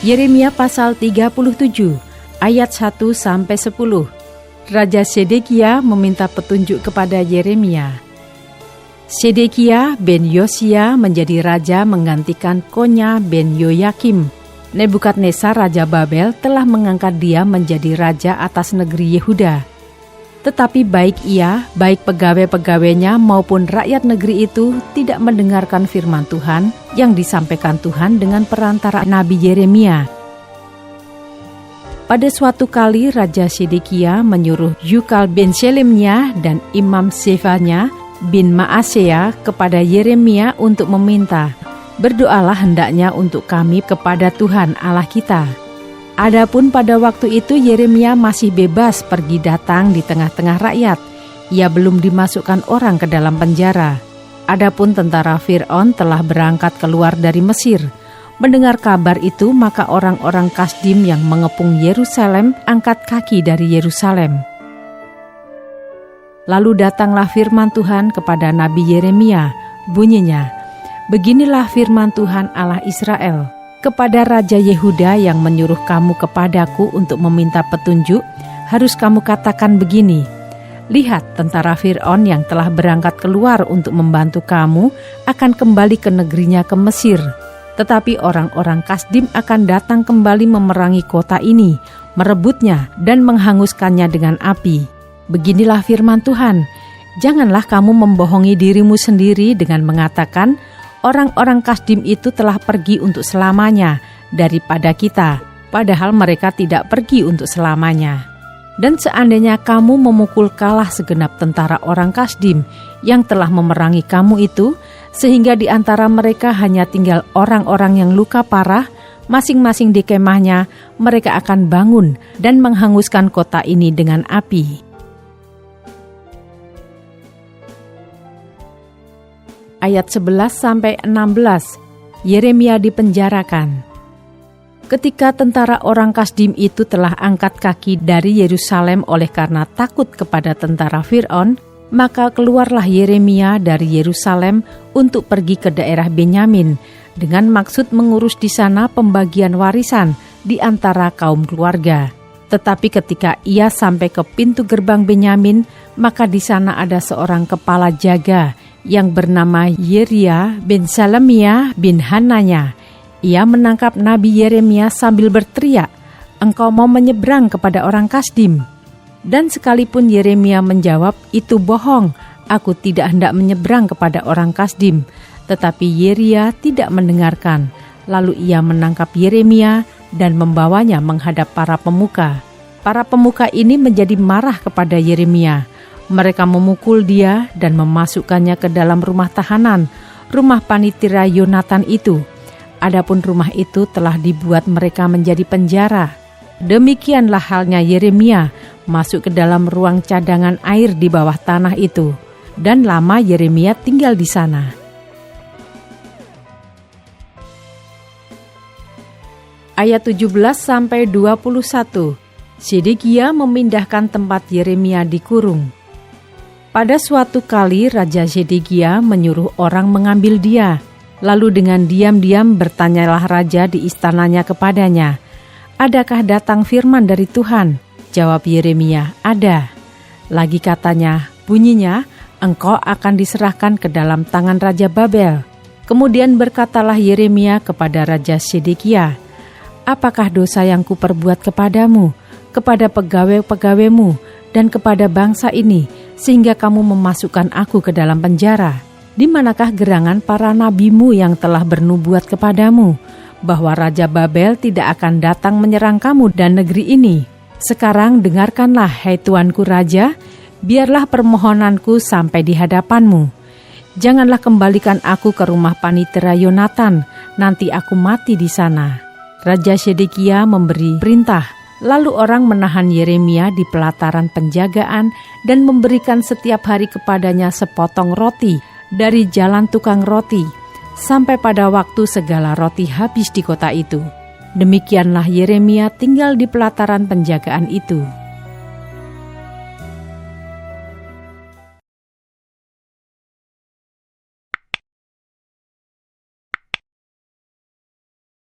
Yeremia pasal 37 ayat 1-10. Raja Sedekia meminta petunjuk kepada Yeremia. Sedekia ben Yosia menjadi raja menggantikan Konya ben Yoyakim. Nebukadnezar Raja Babel telah mengangkat dia menjadi raja atas negeri Yehuda. Tetapi baik ia, baik pegawai-pegawainya maupun rakyat negeri itu tidak mendengarkan firman Tuhan yang disampaikan Tuhan dengan perantara Nabi Yeremia. Pada suatu kali Raja Sedekia menyuruh Yukal bin Shelemnya dan Imam Sefanya bin Maasea kepada Yeremia untuk meminta, "Berdoalah hendaknya untuk kami kepada Tuhan Allah kita." Adapun pada waktu itu Yeremia masih bebas pergi datang di tengah-tengah rakyat. Ia belum dimasukkan orang ke dalam penjara. Adapun tentara Fir'aun telah berangkat keluar dari Mesir. Mendengar kabar itu, maka orang-orang Kasdim yang mengepung Yerusalem angkat kaki dari Yerusalem. Lalu datanglah firman Tuhan kepada Nabi Yeremia. Bunyinya, "Beginilah firman Tuhan Allah Israel, kepada Raja Yehuda yang menyuruh kamu kepadaku untuk meminta petunjuk, harus kamu katakan begini, lihat tentara Fir'aun yang telah berangkat keluar untuk membantu kamu akan kembali ke negerinya ke Mesir. Tetapi orang-orang Kasdim akan datang kembali memerangi kota ini, merebutnya dan menghanguskannya dengan api. Beginilah firman Tuhan, janganlah kamu membohongi dirimu sendiri dengan mengatakan, orang-orang Kasdim itu telah pergi untuk selamanya daripada kita, padahal mereka tidak pergi untuk selamanya. Dan seandainya kamu memukul kalah segenap tentara orang Kasdim yang telah memerangi kamu itu, sehingga di antara mereka hanya tinggal orang-orang yang luka parah, masing-masing di kemahnya, mereka akan bangun dan menghanguskan kota ini dengan api." Ayat 11-16, Yeremia dipenjarakan. Ketika tentara orang Kasdim itu telah angkat kaki dari Yerusalem oleh karena takut kepada tentara Fir'aun, maka keluarlah Yeremia dari Yerusalem untuk pergi ke daerah Benyamin dengan maksud mengurus di sana pembagian warisan di antara kaum keluarga. Tetapi ketika ia sampai ke pintu gerbang Benyamin, maka di sana ada seorang kepala jaga yang bernama Yeria bin Salemia bin Hananya. Ia menangkap Nabi Yeremia sambil berteriak, "Engkau mau menyeberang kepada orang Kasdim?" Dan sekalipun Yeremia menjawab, "Itu bohong, aku tidak hendak menyeberang kepada orang Kasdim." Tetapi Yeria tidak mendengarkan. Lalu ia menangkap Yeremia dan membawanya menghadap para pemuka. Para pemuka ini menjadi marah kepada Yeremia. Mereka memukul dia dan memasukkannya ke dalam rumah tahanan, rumah panitera Yonatan itu. Adapun rumah itu telah dibuat mereka menjadi penjara. Demikianlah halnya Yeremia masuk ke dalam ruang cadangan air di bawah tanah itu, dan lama Yeremia tinggal di sana. Ayat 17-21, Sedekia memindahkan tempat Yeremia dikurung. Pada suatu kali Raja Sedekia menyuruh orang mengambil dia. Lalu dengan diam-diam bertanyalah raja di istananya kepadanya, "Adakah datang firman dari Tuhan?" Jawab Yeremia, "Ada." Lagi katanya, bunyinya, "Engkau akan diserahkan ke dalam tangan Raja Babel." Kemudian berkatalah Yeremia kepada Raja Sedekia, "Apakah dosa yang kuperbuat kepadamu, kepada pegawai-pegawaimu, dan kepada bangsa ini, sehingga kamu memasukkan aku ke dalam penjara? Di manakah gerangan para nabimu yang telah bernubuat kepadamu, bahwa Raja Babel tidak akan datang menyerang kamu dan negeri ini? Sekarang dengarkanlah, hai tuanku Raja, biarlah permohonanku sampai di hadapanmu. Janganlah kembalikan aku ke rumah panitera Yonatan, nanti aku mati di sana." Raja Sedekia memberi perintah, lalu orang menahan Yeremia di pelataran penjagaan dan memberikan setiap hari kepadanya sepotong roti dari jalan tukang roti, sampai pada waktu segala roti habis di kota itu. Demikianlah Yeremia tinggal di pelataran penjagaan itu.